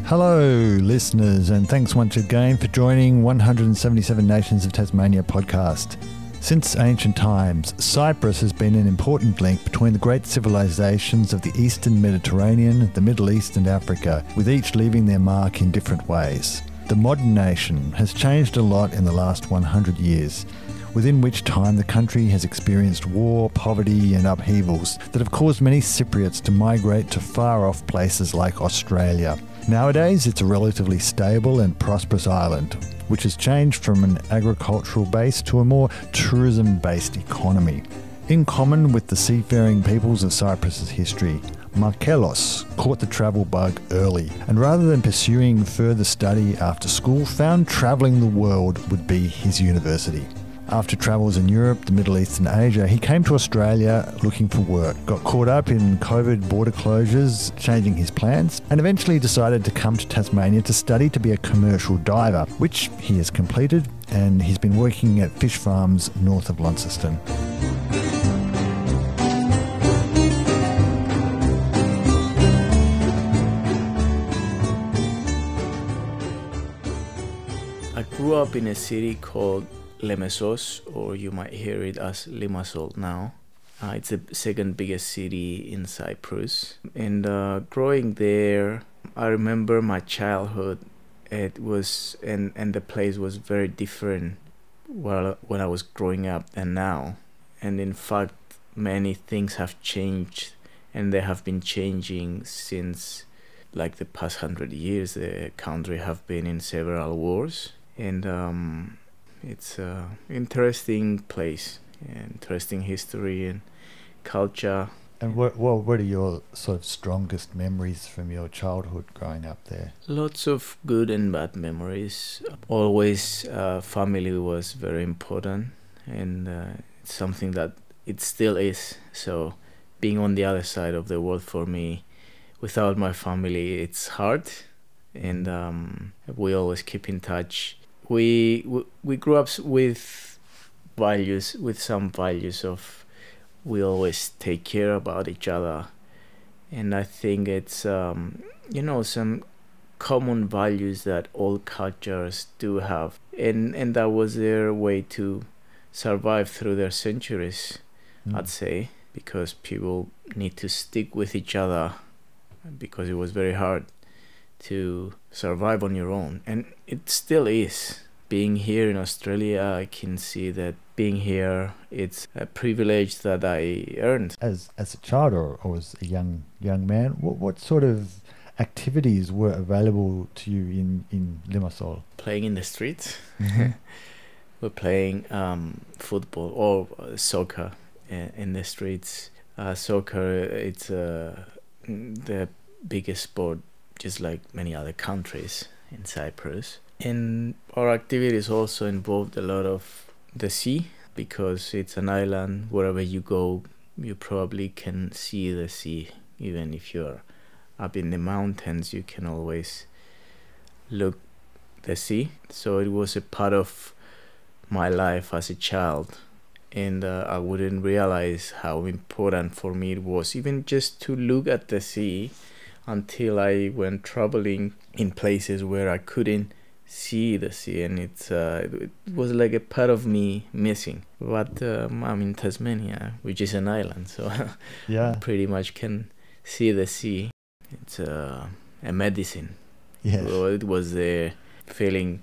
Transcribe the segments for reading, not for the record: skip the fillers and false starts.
Hello, listeners, and thanks once again for joining 177 Nations of Tasmania podcast. Since ancient times, Cyprus has been an important link between the great civilizations of the Eastern Mediterranean, the Middle East and Africa, with each leaving their mark in different ways. The modern nation has changed a lot in the last 100 years, within which time the country has experienced war, poverty and upheavals that have caused many Cypriots to migrate to far-off places like Australia. Nowadays, it's a relatively stable and prosperous island, which has changed from an agricultural base to a more tourism-based economy. In common with the seafaring peoples of Cyprus's history, Markelos caught the travel bug early, and rather than pursuing further study after school, found travelling the world would be his university. After travels in Europe, the Middle East and Asia, he came to Australia looking for work, got caught up in COVID border closures, changing his plans, and eventually decided to come to Tasmania to study to be a commercial diver, which he has completed, and he's been working at fish farms north of Launceston. I grew up in a city called Lemesos, or you might hear it as Limassol now. It's the second biggest city in Cyprus. And growing there, I remember my childhood. It was, and the place was very different when I was growing up and now. And in fact, many things have changed, and they have been changing since like the past 100 years. The country have been in several wars, and it's an interesting place, interesting history and culture. And what are your sort of strongest memories from your childhood growing up there? Lots of good and bad memories. Always family was very important, and it's something that it still is. So being on the other side of the world for me, without my family, it's hard, and we always keep in touch. We grew up with values, with some values of we always take care about each other, and I think it's some common values that all cultures do have, and that was their way to survive through their centuries, I'd say, because people need to stick with each other because it was very hard to survive on your own, and it still is. Being here in Australia, I can see that being here, it's a privilege that I earned. As a child or as a young man, what sort of activities were available to you in Limassol? Playing in the streets. Mm-hmm. We're playing football or soccer in the streets. Soccer, it's the biggest sport, just like many other countries in Cyprus. And our activities also involved a lot of the sea, because it's an island. Wherever you go, you probably can see the sea. Even if you're up in the mountains, you can always look the sea. So it was a part of my life as a child, and I wouldn't realize how important for me it was, even just to look at the sea, until I went traveling in places where I couldn't see the sea, and it was like a part of me missing. But I'm in Tasmania, which is an island, so yeah, pretty much can see the sea. It's a medicine. Yes. So it was feeling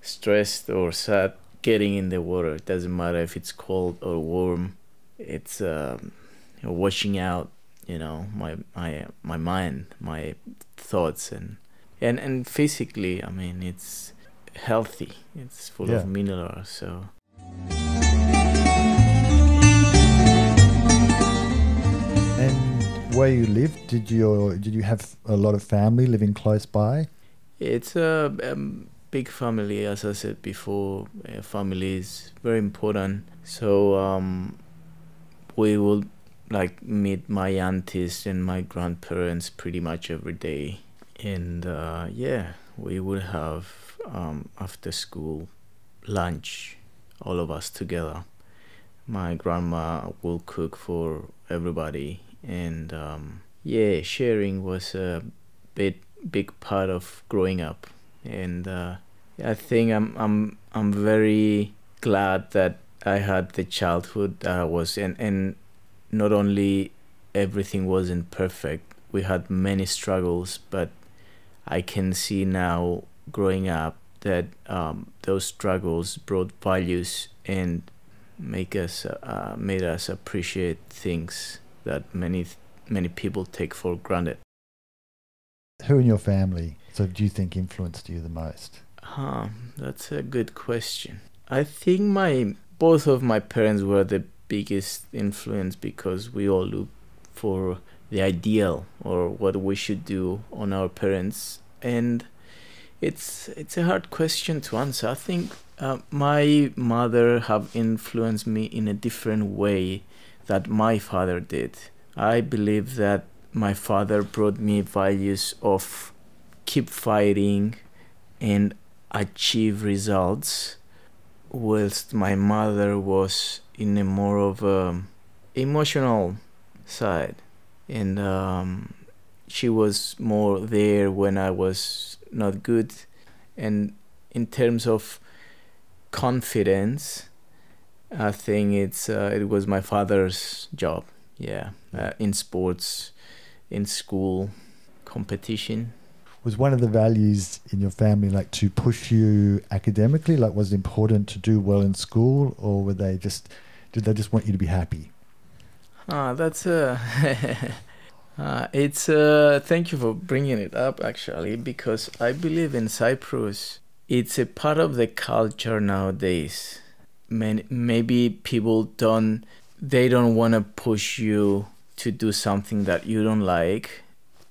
stressed or sad, getting in the water. It doesn't matter if it's cold or warm. It's washing out, my mind, my thoughts, and physically, I mean, it's healthy. It's full of minerals. So. And where you lived, did you have a lot of family living close by? It's a big family, as I said before. Family is very important. So we will meet my aunties and my grandparents pretty much every day. And we would have after school lunch, all of us together. My grandma will cook for everybody, and sharing was a bit big part of growing up. And I think I'm very glad that I had the childhood that I was in, and not only everything wasn't perfect, we had many struggles, but I can see now growing up that those struggles brought values and made us appreciate things that many people take for granted. Who in your family, so do you think, influenced you the most? That's a good question. I think both of my parents were the biggest influence, because we all look for the ideal or what we should do on our parents, and it's a hard question to answer. I think my mother have influenced me in a different way that my father did. I believe that my father brought me values of keep fighting and achieve results, whilst my mother was in a more of a emotional side, and she was more there when I was not good. And in terms of confidence, I think it was my father's job. In sports, in school, competition. Was one of the values in your family like to push you academically? Like, was it important to do well in school, or did they just want you to be happy? That's it's thank you for bringing it up, actually, because I believe in Cyprus it's a part of the culture nowadays. Maybe people don't want to push you to do something that you don't like,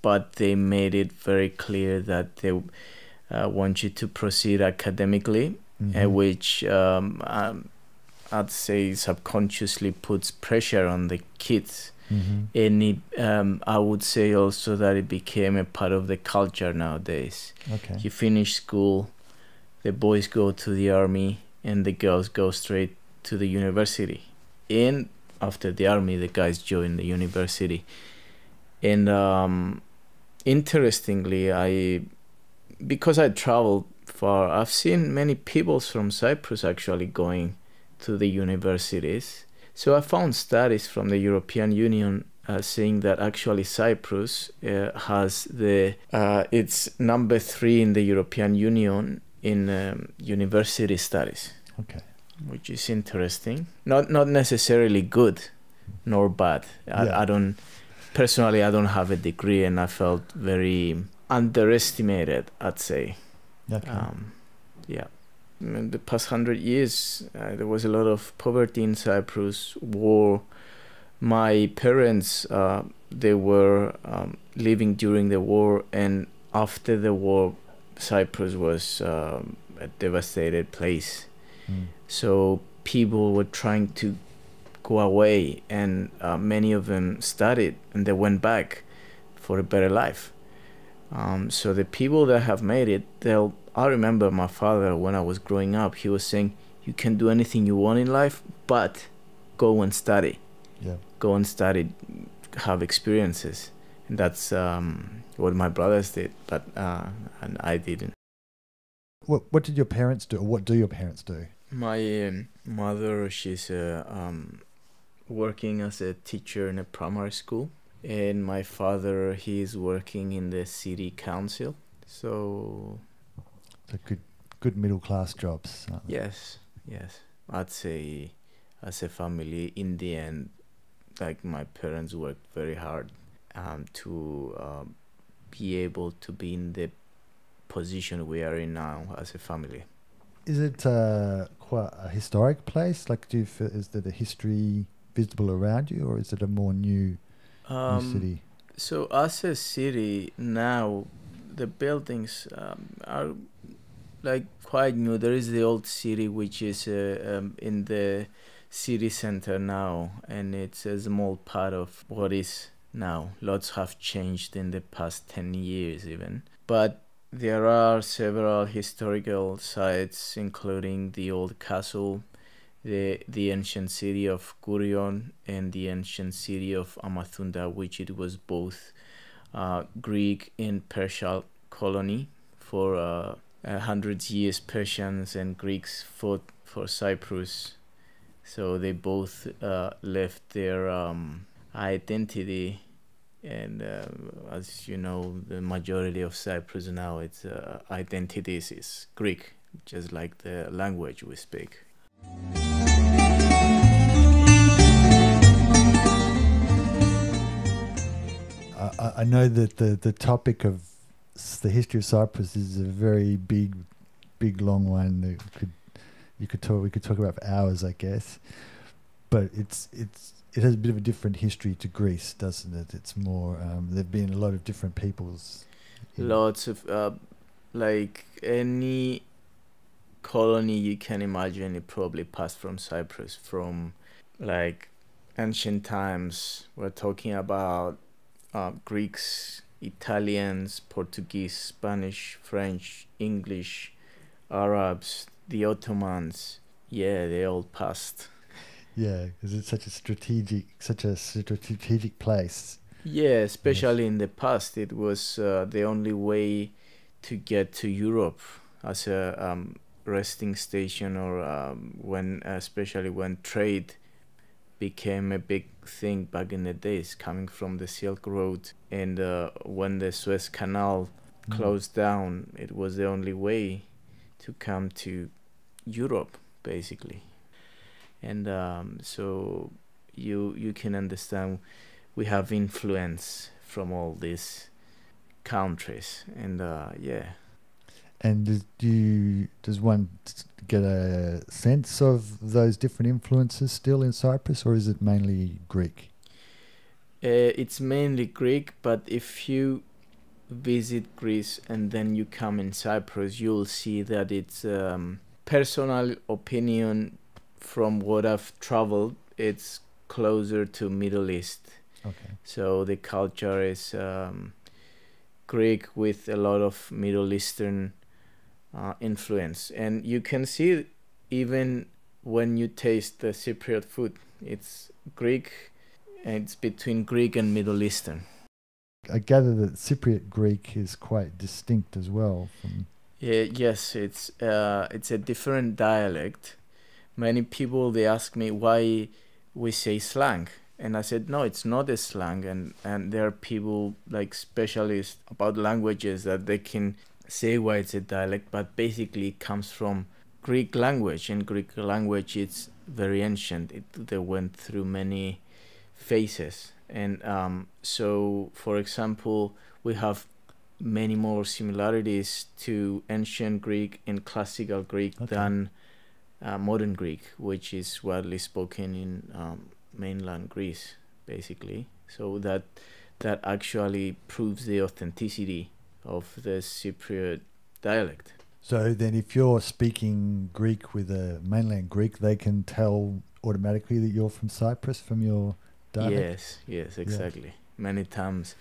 but they made it very clear that they want you to proceed academically, which I'd say subconsciously puts pressure on the kids. And I would say also that it became a part of the culture nowadays. Okay. You finish school, the boys go to the army, and the girls go straight to the university. And after the army, the guys join the university. And interestingly, because I traveled far, I've seen many peoples from Cyprus actually going to the universities. So I found studies from the European Union saying that actually Cyprus has it's number 3 in the European Union in university studies. Okay. Which is interesting. Not necessarily good nor bad. I don't personally, I don't have a degree, and I felt very underestimated, I'd say. Okay. In the past 100 years, there was a lot of poverty in Cyprus, war. My parents, they were living during the war, and after the war, Cyprus was a devastated place. So people were trying to go away, and many of them studied, and they went back for a better life. So the people that have made it, I remember my father, when I was growing up, he was saying, you can do anything you want in life, but go and study. Go and study, have experiences. And that's what my brothers did, but and I didn't. What did your parents do, or what do your parents do? My mother, she's working as a teacher in a primary school, and my father, he's working in the city council. So good middle class jobs. Yes. I'd say as a family, in the end, like, my parents worked very hard to be able to be in the position we are in now as a family. Is it quite a historic place? Like, is there the history visible around you, or is it a more new city? So as a city now, the buildings are like quite new. There is the old city, which is in the city center now, and it's a small part of what is now. Lots have changed in the past 10 years even, but there are several historical sites, including the old castle, the ancient city of Kurion, and the ancient city of Amathunda, which it was both Greek and colony for 100 years. Persians and Greeks fought for Cyprus, so they both left their identity. And as you know, the majority of Cyprus now, its identities is Greek, just like the language we speak. I know that the topic of the history of Cyprus is a very big, long one that we could talk about for hours, I guess. But it has a bit of a different history to Greece, doesn't it? It's more there've been a lot of different peoples. Lots of like any colony you can imagine, it probably passed from Cyprus, from like ancient times. We're talking about Greeks, Italians, Portuguese, Spanish, French, English, Arabs, the Ottomans. Yeah, they all passed. Yeah, because it's such a strategic place. Yeah, especially in the past, it was the only way to get to Europe as a resting station, or especially when trade became a big thing back in the days, coming from the Silk Road. And when the Suez Canal closed down, it was the only way to come to Europe, basically. And so you can understand we have influence from all these countries. And yeah. And does one get a sense of those different influences still in Cyprus, or is it mainly Greek? It's mainly Greek, but if you visit Greece and then you come in Cyprus, you'll see that it's personal opinion. From what I've traveled, it's closer to Middle East. Okay. So the culture is Greek with a lot of Middle Eastern influence, and you can see even when you taste the Cypriot food, it's Greek, and it's between Greek and Middle Eastern. I gather that Cypriot Greek is quite distinct as well from... Yes, it's a different dialect. Many people, they ask me why we say slang, and I said no, it's not a slang, and there are people like specialists about languages that they can say why it's a dialect, but basically it comes from Greek language, and Greek language is very ancient. They went through many phases, and so for example, we have many more similarities to ancient Greek and classical Greek than modern Greek, which is widely spoken in mainland Greece, basically. So that actually proves the authenticity of the Cypriot dialect. So then if you're speaking Greek with a mainland Greek, they can tell automatically that you're from Cyprus from your dialect? Yes, exactly. Yeah. Many times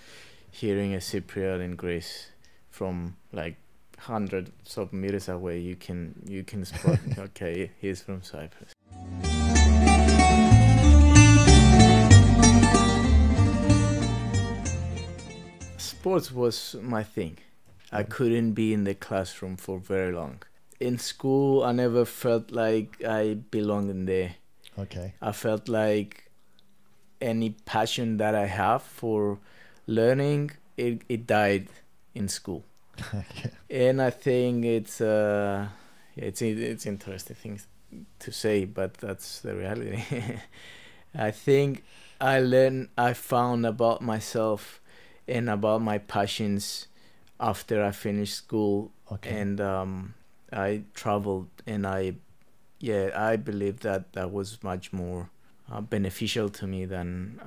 hearing a Cypriot in Greece from like hundreds of meters away, you can spot, okay, he's from Cyprus. Sports was my thing. I couldn't be in the classroom for very long. In school, I never felt like I belonged in there. Okay. I felt like any passion that I have for learning, it died in school. Okay. And I think it's interesting things to say, but that's the reality. I think I found about myself and about my passions after I finished school. Okay. And I traveled, and I believe that was much more beneficial to me than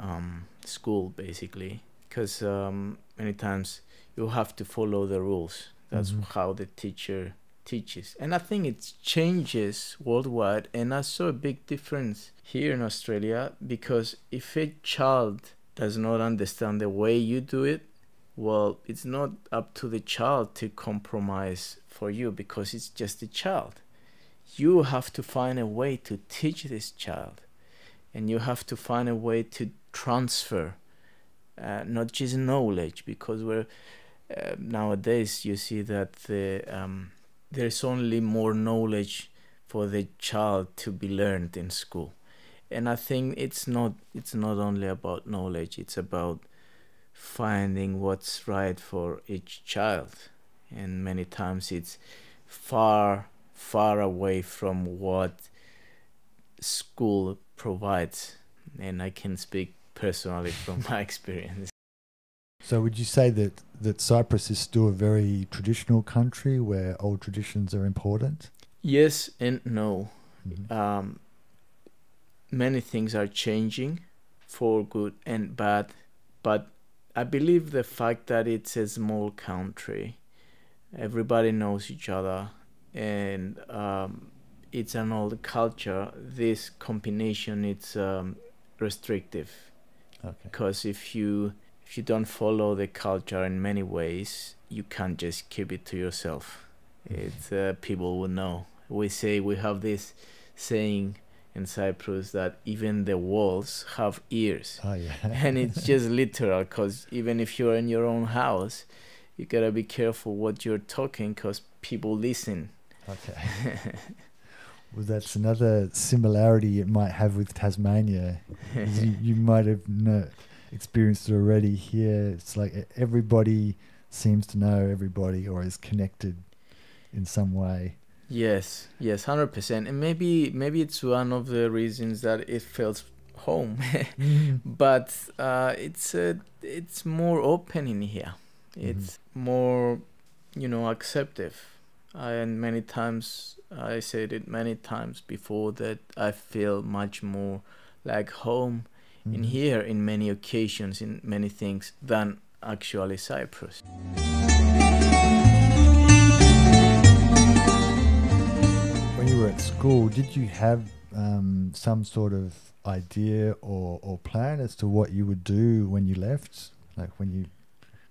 school, basically, because many times you have to follow the rules. That's how the teacher teaches. And I think it changes worldwide. And I saw a big difference here in Australia, because if a child does not understand the way you do it, well, it's not up to the child to compromise for you, because it's just a child. You have to find a way to teach this child, and you have to find a way to transfer not just knowledge, because nowadays you see that there's only more knowledge for the child to be learned in school. And I think it's not only about knowledge, it's about finding what's right for each child. And many times it's far away from what school provides. And I can speak personally from my experience. So would you say that Cyprus is still a very traditional country where old traditions are important? Yes and no. Mm-hmm. Many things are changing for good and bad, but I believe the fact that it's a small country, everybody knows each other, and it's an old culture. This combination, it's restrictive, Okay. because if you don't follow the culture in many ways, you can't just keep it to yourself. It's people will know. We have this saying in Cyprus that even the walls have ears. Oh, yeah. And it's just literal, because even if you're in your own house, you gotta be careful what you're talking, because people listen. Okay. Well, that's another similarity it might have with Tasmania. You might have experienced it already here. It's like everybody seems to know everybody or is connected in some way. Yes, 100%. And maybe it's one of the reasons that it feels home. But it's more open in here. It's more, acceptive. And many times, I said it many times before, that I feel much more like home in here in many occasions, in many things, than actually Cyprus. When you were at school, did you have some sort of idea or plan as to what you would do when you left, like when you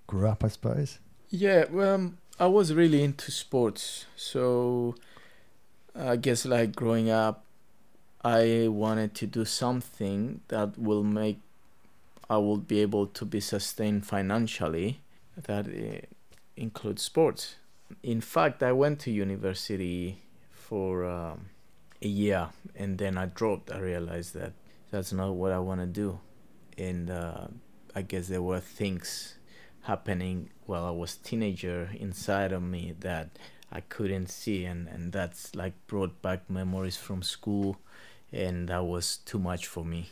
grew up, I suppose? Yeah, well, I was really into sports, so I guess like growing up, I wanted to do something that I will be able to be sustained financially, that includes sports. In fact, I went to university for a year, and then I dropped. I realized that that's not what I want to do. And I guess there were things happening while I was teenager inside of me that I couldn't see, and that's like brought back memories from school, and that was too much for me.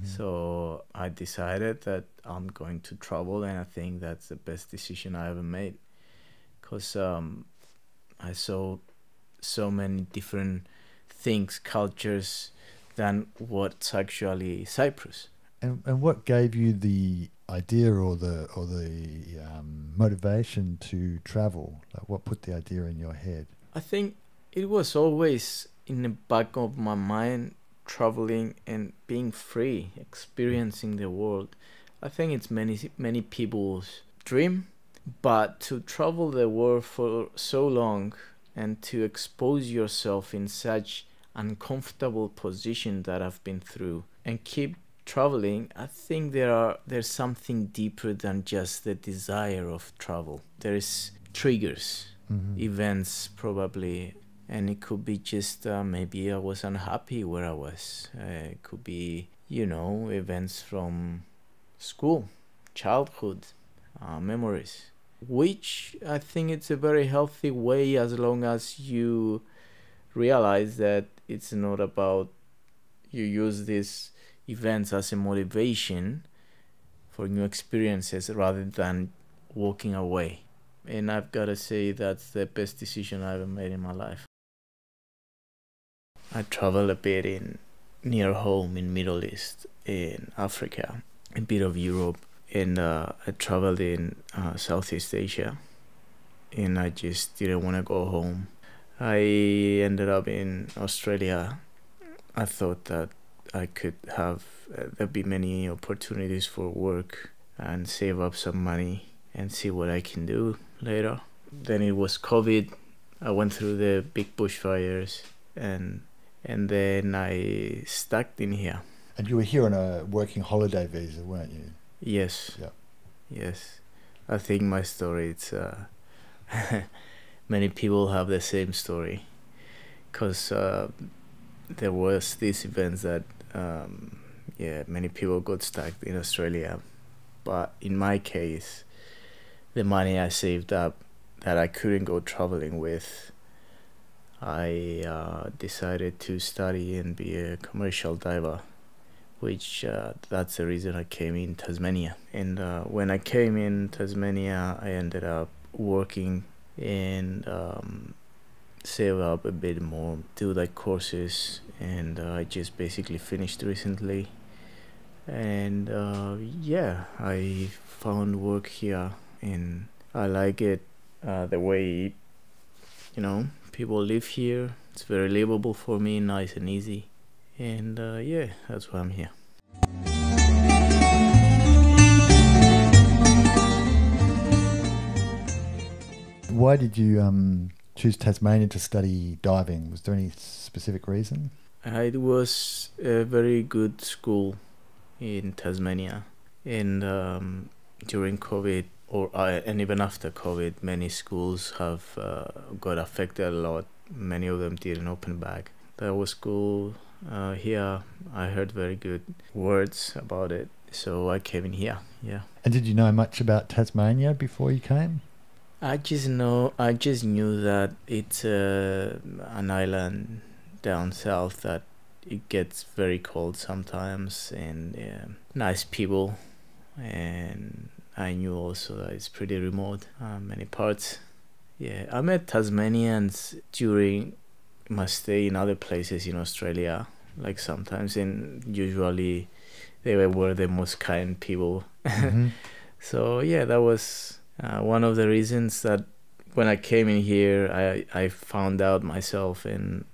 So I decided that I'm going to travel, and I think that's the best decision I ever made, because I saw so many different things, cultures, than what's actually Cyprus. And what gave you the idea or the motivation to travel? Like, what put the idea in your head? I think it was always in the back of my mind, traveling and being free, experiencing the world. I think it's many people's dream, but to travel the world for so long and to expose yourself in such uncomfortable position that I've been through, and keep traveling, I think there's something deeper than just the desire of travel. There is triggers, events probably, and it could be just maybe I was unhappy where I was. It could be, events from school, childhood, memories, which I think it's a very healthy way, as long as you realize that it's not about, you use these events as a motivation for new experiences rather than walking away. And I've got to say that's the best decision I ever made in my life. I travel a bit in near home in Middle East, in Africa, a bit of Europe, and I traveled in Southeast Asia, and I just didn't want to go home. I ended up in Australia. I thought that I could have, there'd be many opportunities for work and save up some money and see what I can do later. Then it was COVID. I went through the big bushfires, and then I stuck in here. And you were here on a working holiday visa, weren't you? Yes. Yeah. Yes. I think my story, it's many people have the same story, because there was these events that many people got stuck in Australia. But in my case, the money I saved up that I couldn't go traveling with, I decided to study and be a commercial diver, which that's the reason I came in Tasmania. And when I came in Tasmania, I ended up working and save up a bit more, do like courses, and I just basically finished recently. And I found work here, and I like it, the way, people live here. It's very livable for me, nice and easy. And that's why I'm here. Why did you choose Tasmania to study diving? Was there any specific reason? It was a very good school in Tasmania, and during COVID, and even after COVID, many schools have got affected a lot. Many of them didn't open back. That was cool. Here, I heard very good words about it, so I came in here. Yeah. And did you know much about Tasmania before you came? I just knew that it's an island down south, that it gets very cold sometimes, and nice people. And I knew also that it's pretty remote, many parts. Yeah, I met Tasmanians during my stay in other places in Australia, like sometimes, and usually they were the most kind people. Mm-hmm. So yeah, that was one of the reasons that when I came in here, I found out myself, and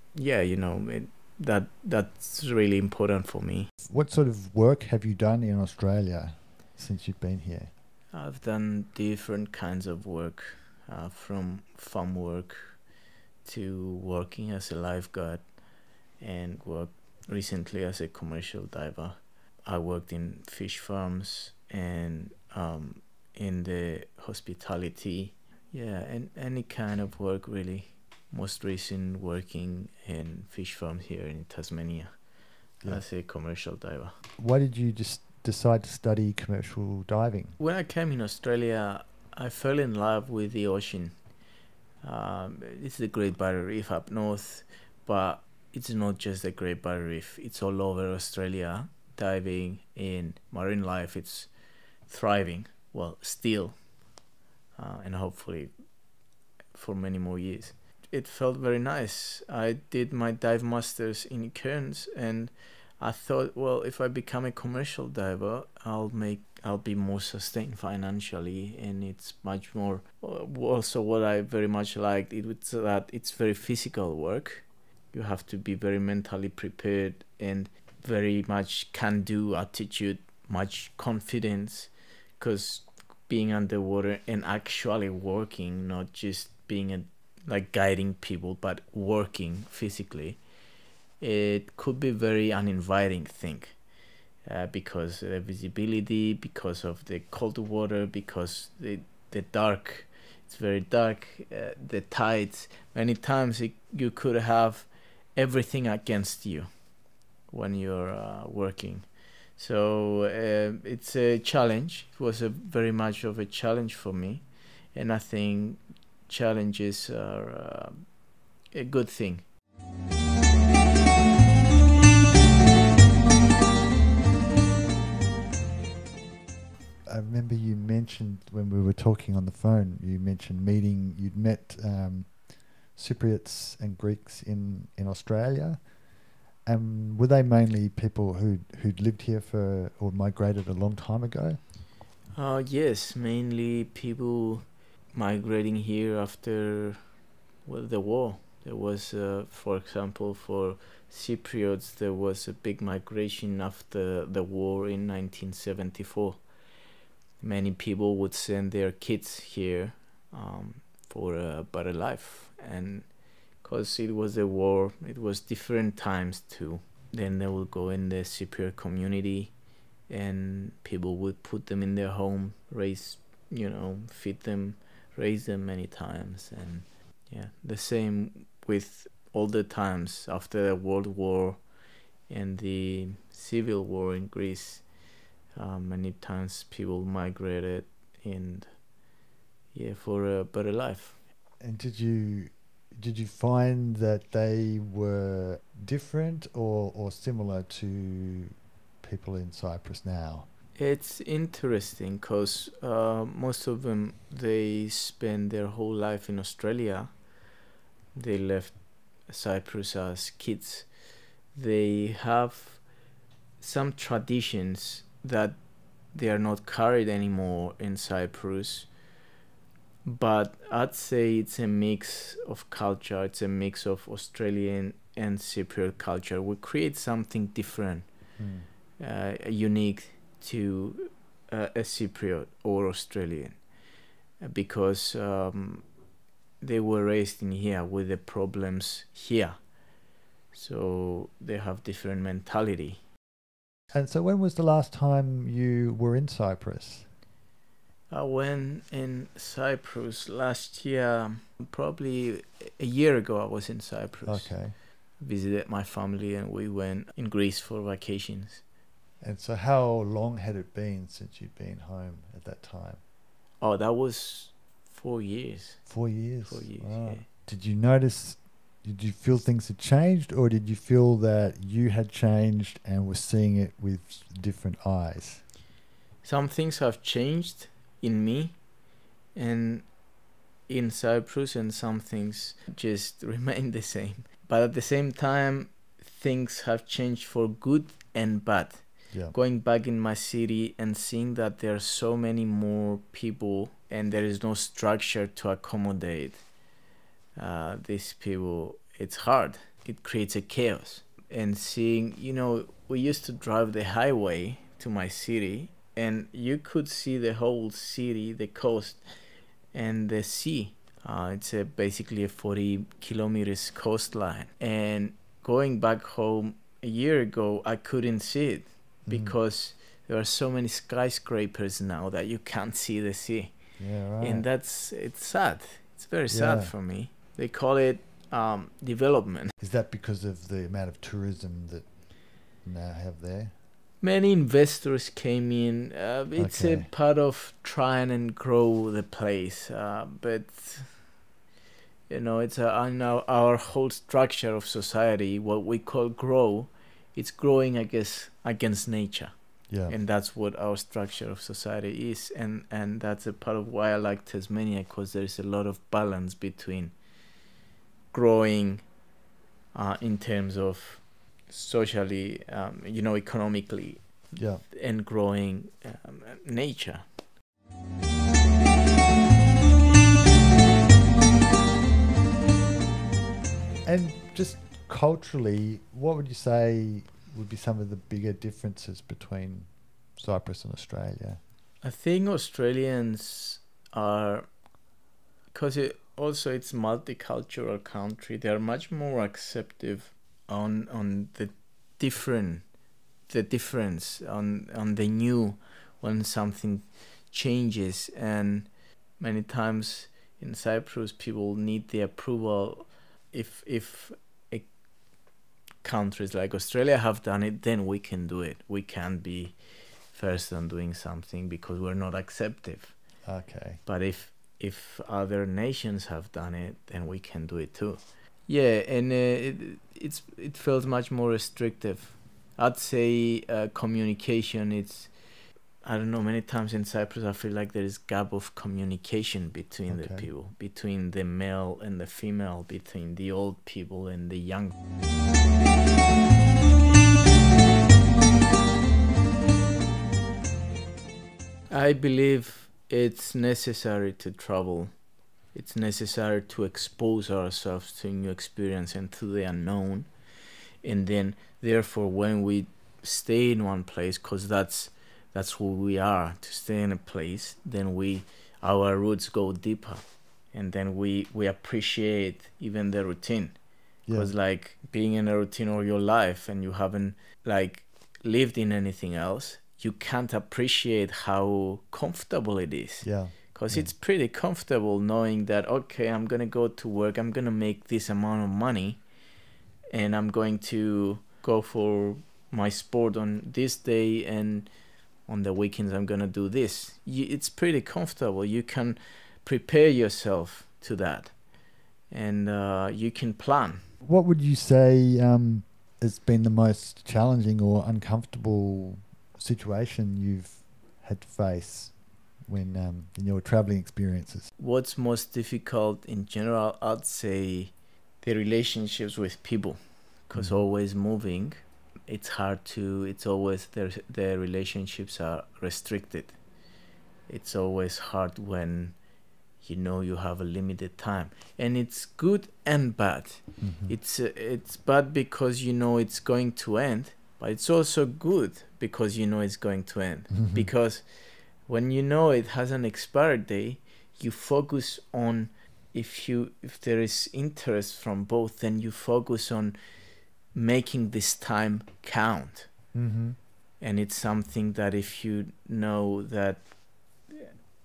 that's really important for me. What sort of work have you done in Australia since you've been here? I've done different kinds of work, from farm work to working as a lifeguard, and worked recently as a commercial diver. I worked in fish farms and in the hospitality, and any kind of work really. Most recent working in fish farms here in Tasmania as a commercial diver. Why did you just decide to study commercial diving? When I came in Australia, I fell in love with the ocean. It's the Great Barrier Reef up north, but it's not just the Great Barrier Reef. It's all over Australia. Diving in marine life, it's thriving. Well, still, and hopefully for many more years. It felt very nice. I did my dive masters in Cairns, and I thought, well, if I become a commercial diver, I'll be more sustained financially, and it's much more. Also, what I very much liked, it was that it's very physical work. You have to be very mentally prepared and very much can-do attitude, much confidence, because being underwater and actually working, not just being like guiding people, but working physically, it could be very uninviting thing, because the visibility, because of the cold water, because the dark, it's very dark, the tides. Many times you could have everything against you when you're working. So it's a challenge. It was very much of a challenge for me, and I think challenges are a good thing. I remember you mentioned when we were talking on the phone, you'd met Cypriots and Greeks in Australia. Were they mainly people who'd lived here or migrated a long time ago? Yes, mainly people migrating here after the war. There was, for example, for Cypriots, there was a big migration after the war in 1974. Many people would send their kids here for a better life, and because it was a war, it was different times too. Then they would go in the Cypriot community, and people would put them in their home, raise feed them, raise them many times. And yeah, the same with all the times after the World War and the Civil War in Greece. Many times people migrated and for a better life. And did you find that they were different or similar to people in Cyprus now? It's interesting because most of them, they spend their whole life in Australia. They left Cyprus as kids. They have some traditions that they are not carried anymore in Cyprus, but I'd say it's a mix of culture. It's a mix of Australian and Cypriot culture. We create something different, unique to a Cypriot or Australian, because they were raised in here with the problems here, so they have different mentality. And so when was the last time you were in Cyprus? I went in Cyprus last year, probably a year ago. I was in Cyprus. Okay. Visited my family and we went in Greece for vacations. And so how long had it been since you'd been home at that time? Oh, that was 4 years. 4 years? 4 years, Wow. yeah. Did you feel things had changed, or did you feel that you had changed and were seeing it with different eyes? Some things have changed in me and in Cyprus, and some things just remain the same. But at the same time, things have changed for good and bad. Yeah. Going back in my city and seeing that there are so many more people and there is no structure to accommodate these people, it's hard. It creates a chaos. And seeing, we used to drive the highway to my city and you could see the whole city, the coast and the sea. It's basically a 40 kilometers coastline. And going back home a year ago, I couldn't see it because there are so many skyscrapers now that you can't see the sea. Yeah, right. And it's sad. It's very sad for me. They call it development. Is that because of the amount of tourism that you now have there? Many investors came in. It's a part of trying and grow the place. But, it's our whole structure of society, what we call grow, it's growing, I guess, against nature. Yeah. And that's what our structure of society is. And that's a part of why I like Tasmania, because there's a lot of balance between growing in terms of socially, economically, and growing nature. And just culturally, what would you say would be some of the bigger differences between Cyprus and Australia? I think Australians are, because it's multicultural country, they are much more acceptive on the difference, on the new, when something changes. And many times in Cyprus people need the approval. If countries like Australia have done it, then we can do it. We can't be first on doing something because we're not acceptive. Okay. But if other nations have done it, then we can do it too. Yeah, and it feels much more restrictive. I'd say communication, I don't know, many times in Cyprus I feel like there is gap of communication between the people, between the male and the female, between the old people and the young. I believe it's necessary to travel. It's necessary to expose ourselves to new experience and to the unknown. And then, therefore, when we stay in one place, because that's who we are, to stay in a place, then our roots go deeper. And then we appreciate even the routine. Because like being in a routine all your life and you haven't like lived in anything else, you can't appreciate how comfortable it is. Yeah. Because it's pretty comfortable knowing that, okay, I'm going to go to work, I'm going to make this amount of money, and I'm going to go for my sport on this day, and on the weekends I'm going to do this. It's pretty comfortable. You can prepare yourself to that, and you can plan. What would you say has been the most challenging or uncomfortable situation you've had to face when in your traveling experiences? What's most difficult in general, I'd say the relationships with people, because always moving, it's hard to, it's always, the relationships are restricted. It's always hard when you know you have a limited time, and it's good and bad. It's bad because you know it's going to end, but it's also good because you know it's going to end. Because when you know it has an expiry date, you focus on, if there is interest from both, then you focus on making this time count. And it's something that if you know that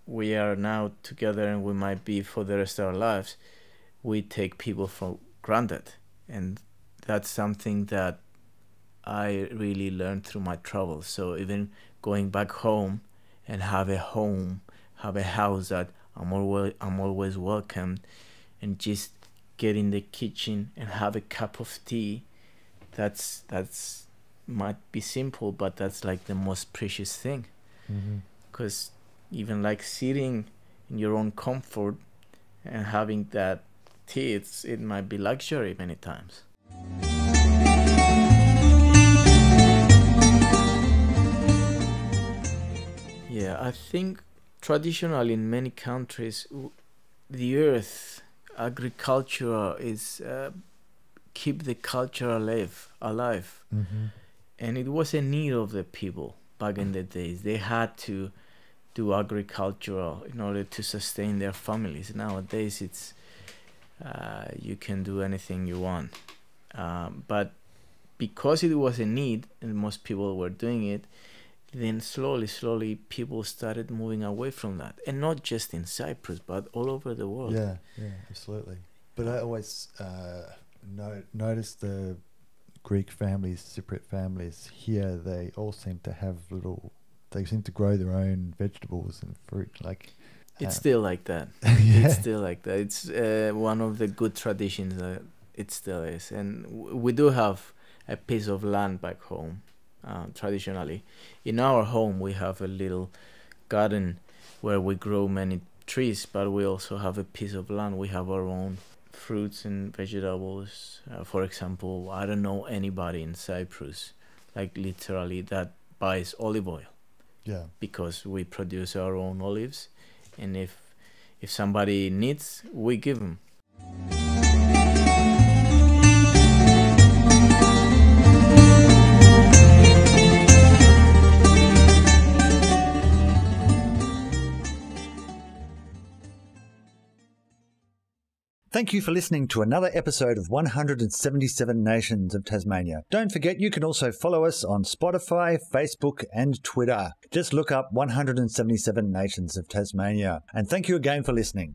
we are now together and we might be for the rest of our lives, we take people for granted. And that's something that I really learned through my travels. So even going back home and have a house that I'm always welcomed, and just get in the kitchen and have a cup of tea, that's might be simple, but that's like the most precious thing. Because even like sitting in your own comfort and having that tea, it might be luxury many times. Yeah, I think traditionally in many countries, the earth, agriculture is keep the culture alive. And it was a need of the people back in the days. They had to do agricultural in order to sustain their families. Nowadays it's you can do anything you want, but because it was a need and most people were doing it, then slowly people started moving away from that. And not just in Cyprus, but all over the world. Yeah, absolutely. But I always notice the Greek families, Cypriot families here, they all seem to have they seem to grow their own vegetables and fruit. Like it's still like that. It's still like that. It's one of the good traditions that it still is. And we do have a piece of land back home. Traditionally, in our home we have a little garden where we grow many trees, but we also have a piece of land. We have our own fruits and vegetables. For example, I don't know anybody in Cyprus, like literally, that buys olive oil. Yeah. Because we produce our own olives, and if somebody needs, we give them. Thank you for listening to another episode of 177 Nations of Tasmania. Don't forget you can also follow us on Spotify, Facebook and Twitter. Just look up 177 Nations of Tasmania. And thank you again for listening.